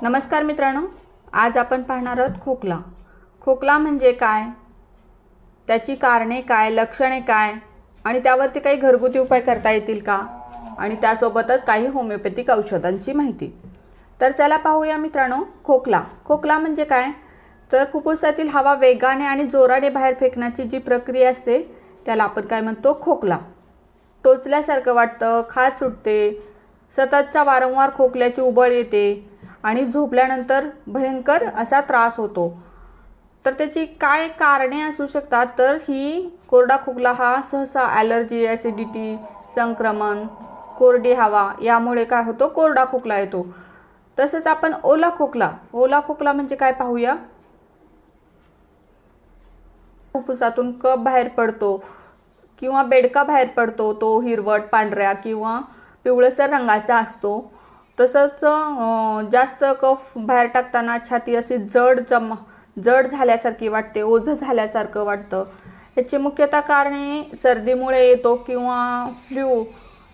नमस्कार मित्रांनो, आज आपण पाहणार आहोत खोकला. खोकला म्हणजे काय, त्याची कारणे काय, लक्षणे काय आणि त्यावरती काही घरगुती उपाय करता येतील का आणि त्यासोबतच काही होमिओपॅथिक औषधांची माहिती. तर चला पाहूया मित्रांनो. खोकला म्हणजे काय, तर फुफ्फुसातील हवा वेगाने आणि जोराने बाहेर फेकण्याची जी प्रक्रिया असते त्याला आपण काय म्हणतो, खोकला. टोचल्यासारखं वाटतं, खाज सुटते, सततचा वारंवार खोकल्याची उबळ येते आणि झोपल्यानंतर भयंकर असा त्रास होतो. तर त्याची काय कारणे असू शकतात, तर ही कोरडा खोकला हा सहसा ॲलर्जी, ॲसिडिटी, संक्रमण, कोरडी हवा यामुळे काय होतो, कोरडा खोकला येतो. तसंच आपण ओला खोकला म्हणजे काय पाहूया. फुफ्फुसातून कफ बाहेर पडतो किंवा बेडका बाहेर पडतो. तो हिरवट, पांढऱ्या किंवा पिवळसर रंगाचा असतो. तसंच जास्त कफ बाहेर टाकताना छाती अशी जड झाल्यासारखी वाटते, ओझं झाल्यासारखं वाटतं. याची मुख्यतः कारणे सर्दीमुळे येतो किंवा फ्लू,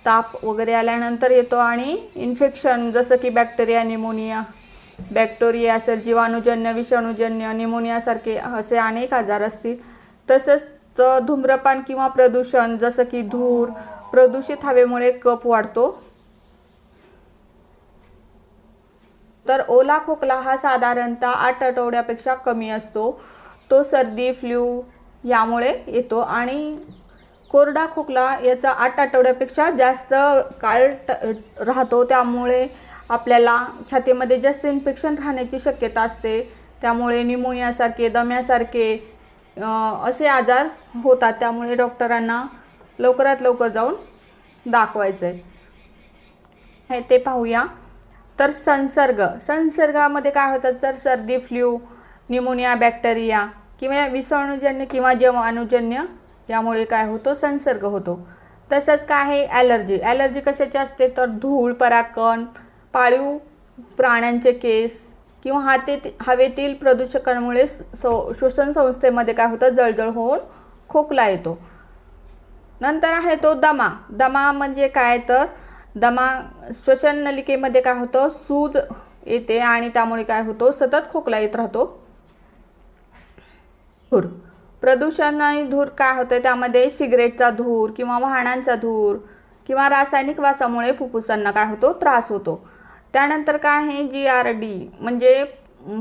ताप वगैरे आल्यानंतर येतो आणि इन्फेक्शन जसं की बॅक्टेरिया, असेल, जीवाणूजन्य, विषाणूजन्य, निमोनियासारखे असे अनेक आजार असतील. तसंच धूम्रपान किंवा प्रदूषण जसं की धूर, प्रदूषित हवेमुळे कफ वाढतो. तर ओला खोकला हा साधारणतः 8 आठवड्यापेक्षा कमी असतो. तो सर्दी, फ्लू यामुळे येतो आणि कोरडा खोकला याचा 8 आठवड्यापेक्षा जास्त काळ राहतो. त्यामुळे आपल्याला छातीमध्ये जास्त इन्फेक्शन राहण्याची शक्यता असते. त्यामुळे निमोनियासारखे, दम्यासारखे असे आजार होतात. त्यामुळे डॉक्टरांना लवकरात लवकर जाऊन दाखवायचं आहे. ते पाहूया. तर संसर्गामध्ये काय होतं, तर सर्दी, फ्लू, निमोनिया, बॅक्टेरिया किंवा विषाणूजन्य किंवा जीवाणूजन्य यामुळे काय होतो, संसर्ग होतो. तसंच काय आहे, ॲलर्जी कशाची असते, तर धूळ, परागकण, पाळीव प्राण्यांचे केस किंवा हवेतील प्रदूषकांमुळे श्वसन संस्थेमध्ये काय होतं, जळजळ होऊन खोकला येतो. नंतर आहे तो दमा म्हणजे काय, तर श्वसन नलिकेमध्ये काय होतं, सूज येते आणि त्यामुळे काय होतो, सतत खोकला येत राहतो. धूर, प्रदूषण आणि धूर काय होतं, त्यामध्ये सिगरेटचा धूर किंवा वाहनांचा धूर किंवा रासायनिक वासामुळे फुफ्फुसांना काय होतो, त्रास होतो. त्यानंतर काय आहे, GRD म्हणजे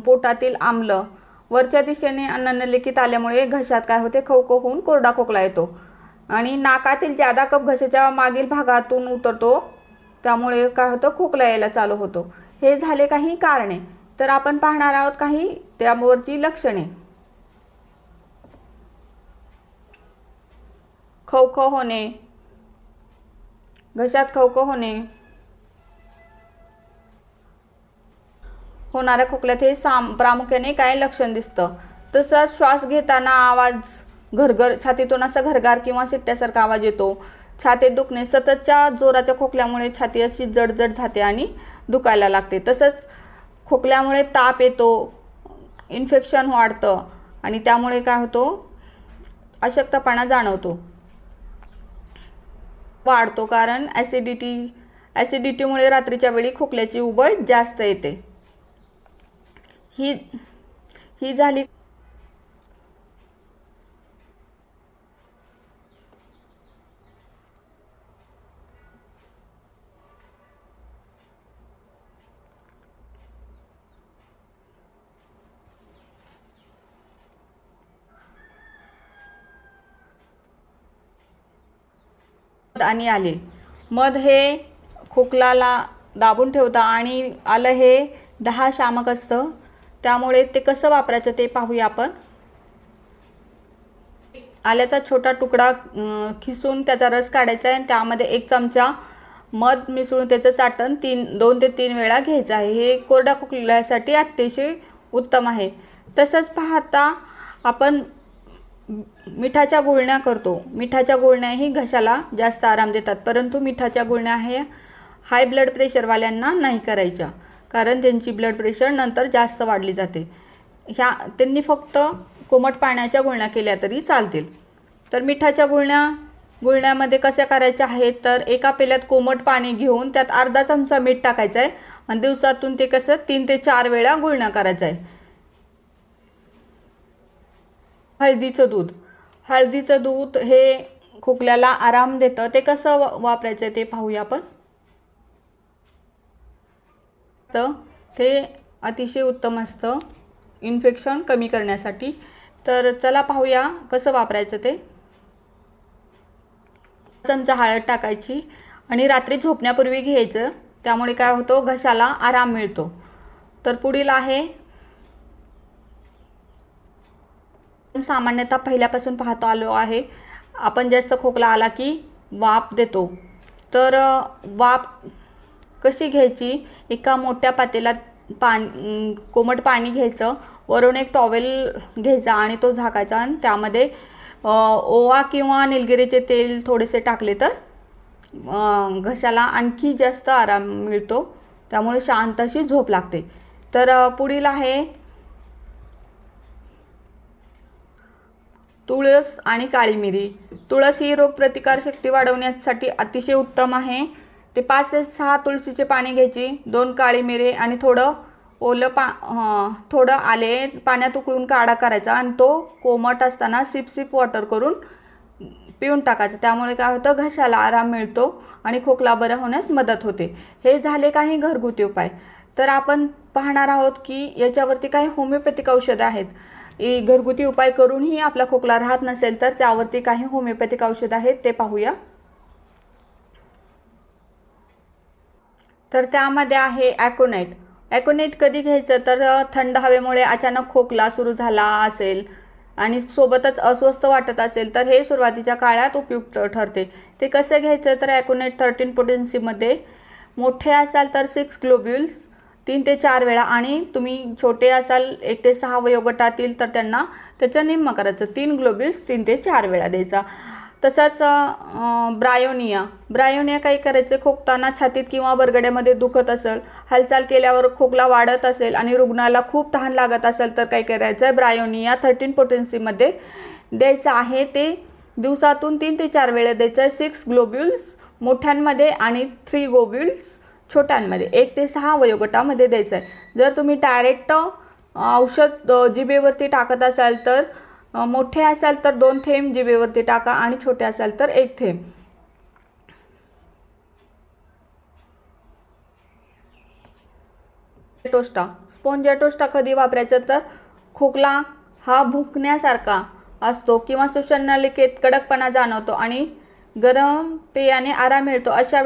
पोटातील आम्ल वरच्या दिशेने अन्ननलिकेत आल्यामुळे घशात काय होते, खवखव होऊन कोरडा खोकला येतो आणि नाकातील जादा कफ घशाच्या मागील भागातून उतरतो. त्यामुळे काय होतं, खोकला यायला चालू होतो. हे झाले काही कारणे. तर आपण पाहणार आहोत काही त्यावरची लक्षणे. खवखव होणे, घशात खवखव होणे, होणाऱ्या खोकल्यात हे प्रामुख्याने काय लक्षण दिसतं. तसंच श्वास घेताना आवाज घरघर, छातीतून असा घरघर किंवा शिट्ट्यासारखा आवाज येतो. छातीत दुखणे, सततच्या जोराच्या खोकल्यामुळे छाती अशी जडजड जाते आणि दुखायला लागते. तसंच खोकल्यामुळे ताप येतो, इन्फेक्शन वाढतं आणि त्यामुळे काय होतो, अशक्तपणा जाणवतो, वाढतो. कारण ॲसिडिटीमुळे रात्रीच्या वेळी खोकल्याची उबळ जास्त येते. ही झाली. आणि आले. मध हे खोकलाला दाबून ठेवतं आणि आलं हे 10 शामक असतं. त्यामुळे ते कसं वापरायचं ते पाहूया आपण. आल्याचा छोटा तुकडा खिसून त्याचा रस काढायचा आहे आणि त्यामध्ये 1 चमचा मध मिसळून त्याचं चाटण 2 ते 3 वेळा घ्यायचं आहे. हे कोरड्या खोकल्यासाठी अतिशय उत्तम आहे. तसंच पाहता आपण मिठाच्या गुळण्या करतो. मिठाच्या गुळण्याही घशाला जास्त आराम देतात, परंतु मिठाच्या गुळण्या हे हाय ब्लड प्रेशरवाल्यांना नाही करायच्या, कारण त्यांची ब्लड प्रेशर नंतर जास्त वाढली जाते. त्यांनी फक्त कोमट पाण्याच्या गुळण्या केल्या तरी चालतील. तर मिठाच्या गुळण्यामध्ये कशा करायच्या आहेत, तर एका पेल्यात कोमट पाणी घेऊन त्यात अर्धा चमचा मीठ टाकायचं आहे आणि दिवसातून ते कसं 3 ते 4 वेळा गुळण्या करायचं आहे. हळदीचं दूध हे खोकल्याला आराम देतं. ते कसं वापरायचं ते पाहूया आपण. तर ते अतिशय उत्तम असतं इन्फेक्शन कमी करण्यासाठी. तर चला पाहूया कसं वापरायचं ते. चमचा हळद टाकायची आणि रात्री झोपण्यापूर्वी घ्यायचं. त्यामुळे काय होतं, घशाला आराम मिळतो. तर पुढील आहे, सामान्यतः पहिल्यापासून पाहतो आलो आहे, आपण जास्त खोकला आला की वाफ देतो. तर वाफ कशी घ्यायची, एका मोठ्या पातेल्यात कोमट पाणी घ्यायचं, वरून एक टॉवेल घ्यायचा आणि तो झाकायचा आणि त्यामध्ये ओवा किंवा निलगिरीचे तेल थोडेसे टाकले तर घशाला आणखी जास्त आराम मिळतो. त्यामुळे शांत अशी झोप लागते. तर पुढील आहे तुळस आणि काळी मिरी. तुळस ही रोगप्रतिकारशक्ती वाढवण्यासाठी अतिशय उत्तम आहे. ते 5 ते 6 तुळशीचे पाने घ्यायची, 2 काळी मिरी आणि थोडं थोडं आले पाण्यात उकळून काढा करायचा आणि तो कोमट असताना सिप वॉटर करून पिऊन टाकायचं. त्यामुळे काय होतं, घशाला आराम मिळतो आणि खोकला बरा होण्यास मदत होते. हे झाले काही घरगुती उपाय. तर आपण पाहणार आहोत की याच्यावरती काही होमिओपॅथिक औषधं आहेत. घरगुती उपाय करूनही आपला खोकला राहत नसेल तर त्यावरती काही होमिओपॅथिक औषधं आहेत, ते पाहूया. तर त्यामध्ये आहे ॲकोनाइट. ॲकोनाइट कधी घ्यायचं, तर थंड हवेमुळे अचानक खोकला सुरू झाला असेल आणि सोबतच अस्वस्थ वाटत असेल तर हे सुरुवातीच्या काळात उपयुक्त ठरते. ते कसं घ्यायचं, तर ॲकोनाइट 13 पोटेन्सीमध्ये मोठे असाल तर 6 ग्लोब्युल्स 3 ते 4 वेळा, आणि तुम्ही छोटे असाल 1 ते 6 वयोगटातील तर त्यांना त्याचं निम्म करायचं, 3 ग्लोब्युल्स 3 ते 4 वेळा द्यायचा. तसंच ब्रायोनिया काय करायचं, खोकताना छातीत किंवा बरगड्यामध्ये दुखत असेल, हालचाल केल्यावर खोकला वाढत असेल आणि रुग्णाला खूप तहान लागत असेल तर काय करायचं, ब्रायोनिया 13 पोटेन्सीमध्ये द्यायचं आहे. ते दिवसातून 3 ते 4 वेळा द्यायचं. 6 ग्लोब्युल्स मोठ्यांमध्ये आणि 3 ग्लोब्युल्स छोट्यांमध्ये 1 ते 6 वयोगटामध्ये द्यायचं आहे. जर तुम्ही डायरेक्ट औषध जिभेवरती टाकत असाल तर मोठे असाल तर 2 थेंब जिभेवरती टाका आणि छोटे असाल तर 1 थेंब. स्पोंजाटोस्टा कधी वापरायचं, तर खोकला हा भुंकण्यासारखा असतो किंवा श्वसननलिकेत कडकपणा जाणवतो आणि गरम पेयाने आराम मिळतो. अशा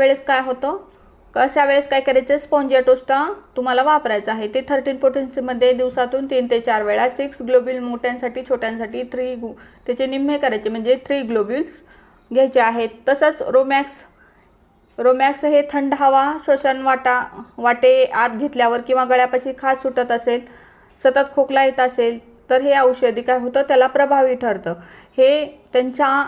वेळेस काय करायचं, स्पोंजाटोस्टा तुम्हाला वापरायचं आहे. ते 13 पोटेन्सीमध्ये दिवसातून 3 ते 4 वेळा. 6 ग्लोब्युल मोठ्यांसाठी, छोट्यांसाठी त्याचे निम्मे करायचे म्हणजे 3 ग्लोब्युल्स घ्यायचे आहेत. तसंच रोमॅक्स हे थंड हवा श्वसन वाटे आत घेतल्यावर किंवा गळ्यापाशी खाज सुटत असेल, सतत खोकला येत असेल तर हे औषधी काय होतं, त्याला प्रभावी ठरतं. हे त्यांच्या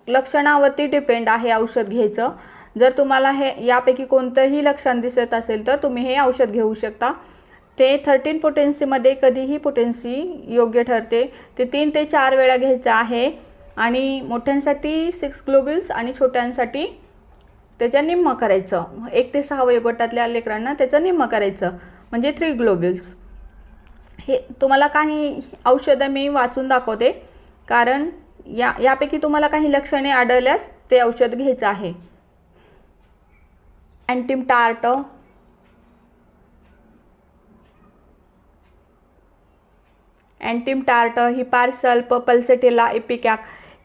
लक्षणावरती डिपेंड आहे औषध घ्यायचं. जर तुम्हाला हे यापैकी कोणतंही लक्षण दिसत असेल तर तुम्ही हे औषध घेऊ शकता. ते 13 पोटेन्सीमध्ये कधीही पोटेन्सी योग्य ठरते. ते 3 ते 4 वेळा घ्यायचं आहे आणि मोठ्यांसाठी 6 ग्लोब्युल्स आणि छोट्यांसाठी त्याच्या निम्म करायचं. 1 ते 6 वयोगटातल्या लेकरांना त्याचं निम्म करायचं म्हणजे 3 ग्लोब्युल्स. हे तुम्हाला काही औषधं मी वाचून दाखवते, कारण यापैकी तुम्हाला काही लक्षणे आढळल्यास ते औषध घ्यायचं आहे. अँटिमटार्ट, हिपारसल्फ, पल्सेटिला, इपिकॅक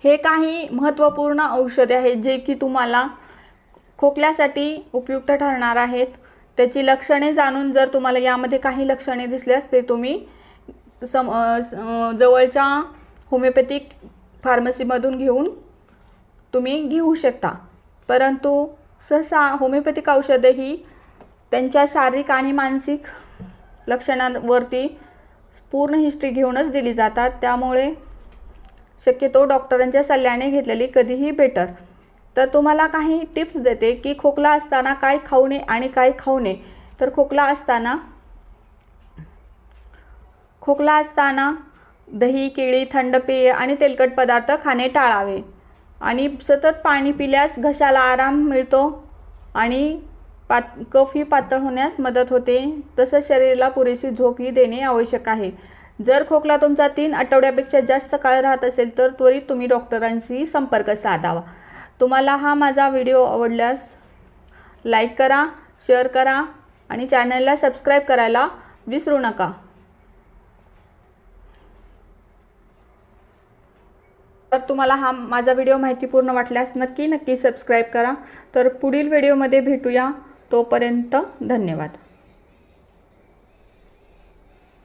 हे काही महत्त्वपूर्ण औषधे आहेत जे की तुम्हाला खोकल्यासाठी उपयुक्त ठरणार आहेत. त्याची लक्षणे जाणून जर तुम्हाला यामध्ये काही लक्षणे दिसल्यास ते तुम्ही जवळच्या होमिओपॅथिक फार्मसीमधून तुम्ही घेऊ शकता. परंतु सहसा होमिओपॅथिक औषधे ही त्यांच्या शारीरिक आणि मानसिक लक्षणांवरती पूर्ण हिस्ट्री घेऊनच दिली जातात. त्यामुळे शक्यतो डॉक्टरांच्या सल्ल्याने घेतलेली कधीही बेटर. तर तुम्हाला काही टिप्स देते की खोकला असताना काय खाऊ नये आणि काय खाऊ नये. तर खोकला असताना दही, केळी, थंड पेय आणि तेलकट पदार्थ खाणे टाळावे आणि सतत पाणी पिल्यास घशाला आराम मिळतो आणि कफ ही पातळ होण्यास मदत होते. तसंच शरीराला पुरेशी झोप ही देणे आवश्यक आहे. जर खोकला तुमचा 3 आठवड्यापेक्षा जास्त काळ राहत असेल तर त्वरित तुम्ही डॉक्टरांशी संपर्क साधावा. तुम्हाला हा माझा व्हिडिओ आवडल्यास लाईक करा, शेअर करा आणि चॅनलला सबस्क्राईब करायला विसरू नका. तर तुम्हाला हा माझा व्हिडिओ माहितीपूर्ण वाटल्यास नक्की सबस्क्राईब करा. तर पुढील व्हिडिओमध्ये भेटूया. तोपर्यंत धन्यवाद.